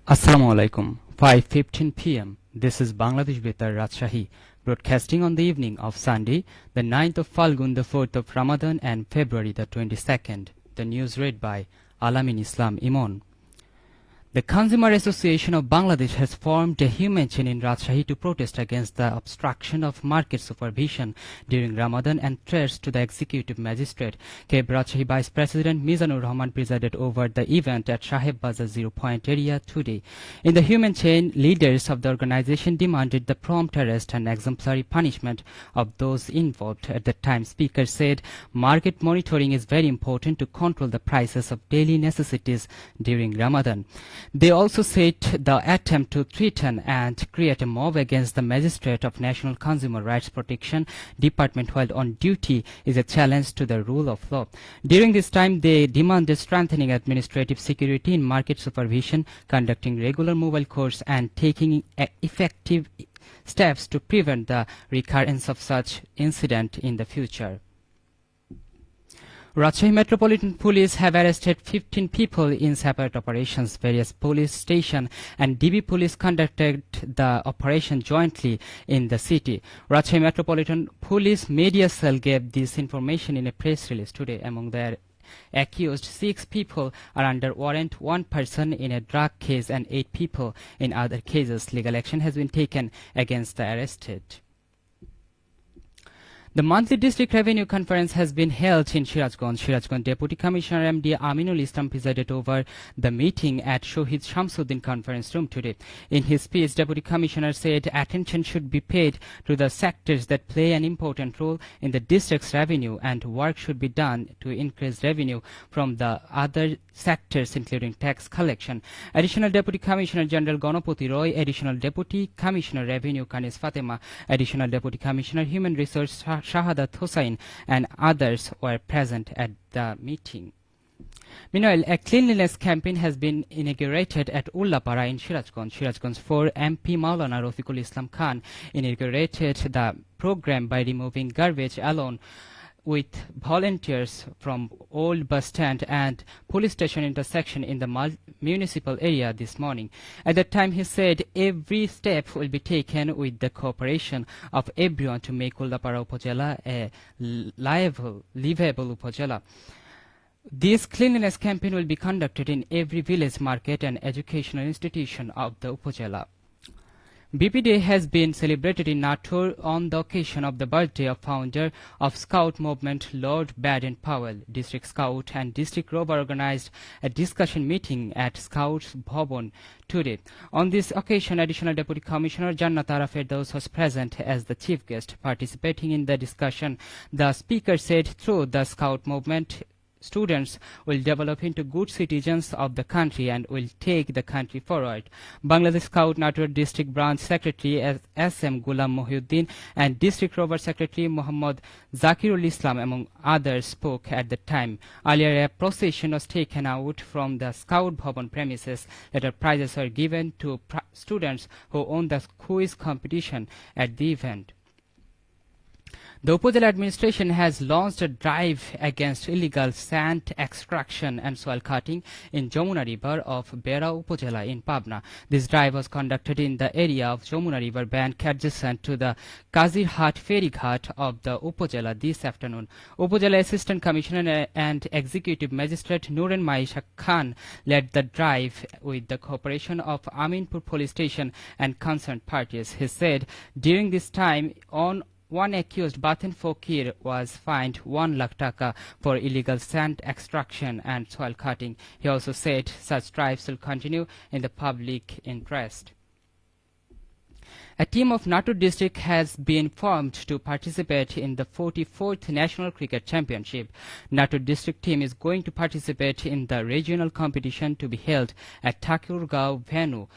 Assalamu alaikum. 5:15 p.m. This is Bangladesh Betar Rajshahi, broadcasting on the evening of Sunday, the 9th of Falgun, the 4th of Ramadan, and February the 22nd. The news read by Alamin Islam Imon. The Consumer Association of Bangladesh has formed a human chain in Rajshahi to protest against the obstruction of market supervision during Ramadan and threats to the executive magistrate. Cape Rajshahi Vice President Mizanur Rahman presided over the event at Saheb Bazar Zero Point area today. In the human chain, leaders of the organization demanded the prompt arrest and exemplary punishment of those involved. At the time, speaker said market monitoring is very important to control the prices of daily necessities during Ramadan. They also said the attempt to threaten and create a mob against the Magistrate of National Consumer Rights Protection Department while on duty is a challenge to the rule of law. During this time, they demanded strengthening administrative security in market supervision, conducting regular mobile courts, and taking effective steps to prevent the recurrence of such incident in the future. Rajshahi Metropolitan Police have arrested 15 people in separate operations. Various police stations and DB police conducted the operation jointly in the city. Rajshahi Metropolitan Police Media Cell gave this information in a press release today. Among the accused, 6 people are under warrant, 1 person in a drug case and 8 people in other cases. Legal action has been taken against the arrested. The monthly district revenue conference has been held in Sirajganj. Sirajganj Deputy Commissioner M.D. Aminul Islam presided over the meeting at Shohid Shamsuddin conference room today. In his speech, Deputy Commissioner said attention should be paid to the sectors that play an important role in the district's revenue and work should be done to increase revenue from the other sectors including tax collection. Additional Deputy Commissioner General Ganapati Roy, Additional Deputy Commissioner Revenue Kanis Fatima, Additional Deputy Commissioner Human Resource Shahadat Hussain and others were present at the meeting. Meanwhile, a cleanliness campaign has been inaugurated at Ullapara in Sirajganj. Sirajganj 4 MP Maulana Rafiqul Islam Khan inaugurated the program by removing garbage alone with volunteers from Old Bus Stand and Police Station intersection in the municipal area this morning. At that time, he said every step will be taken with the cooperation of everyone to make Ullapara Upazila a livable Upazila. This cleanliness campaign will be conducted in every village market and educational institution of the Upazila. BP Day has been celebrated in Natur on the occasion of the birthday of founder of Scout movement Lord Baden-Powell. District Scout and District Rover organized a discussion meeting at Scouts Bhavan today. On this occasion, Additional Deputy Commissioner Jannat Ara Firdaus was present as the chief guest. Participating in the discussion, the speaker said through the Scout movement, students will develop into good citizens of the country and will take the country forward. Bangladesh Scout Natur District Branch Secretary S.M. Ghulam Mohiuddin and District Rover Secretary Muhammad Zakirul Islam among others spoke at the time. Earlier, a procession was taken out from the Scout Bhavan premises. Later, prizes were given to students who won the quiz competition at the event. The Upazila administration has launched a drive against illegal sand extraction and soil cutting in Jamuna River of Bera Upazila in Pabna. This drive was conducted in the area of Jamuna River bank adjacent to the Kazirhat ferry ghat of the Upazila this afternoon. Upazila Assistant Commissioner and Executive Magistrate Nuren Maisha Khan led the drive with the cooperation of Aminpur Police Station and concerned parties. He said during this time one accused, Batin Fokir, was fined 1 lakh taka for illegal sand extraction and soil cutting. He also said such drives will continue in the public interest. A team of Natur district has been formed to participate in the 44th National Cricket Championship. Natur district team is going to participate in the regional competition to be held at Thakurgaon venue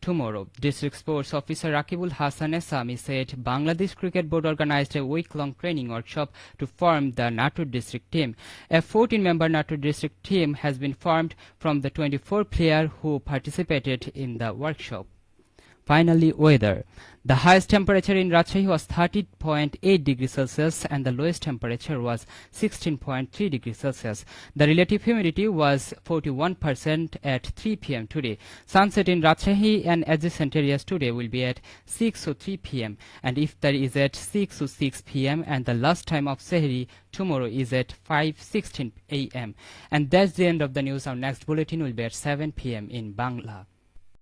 tomorrow. District Sports Officer Rakibul Hassan Esami said Bangladesh Cricket Board organized a week-long training workshop to form the Natur district team. A 14-member Natur district team has been formed from the 24 players who participated in the workshop. Finally, weather. The highest temperature in Rajshahi was 30.8 degrees Celsius and the lowest temperature was 16.3 degrees Celsius. The relative humidity was 41% at 3 p.m. today. Sunset in Rajshahi and adjacent areas today will be at 6:03 p.m. and iftar is at 6:06 p.m. and the last time of Sehri tomorrow is at 5:16 a.m. And that's the end of the news. Our next bulletin will be at 7 p.m. in Bangla.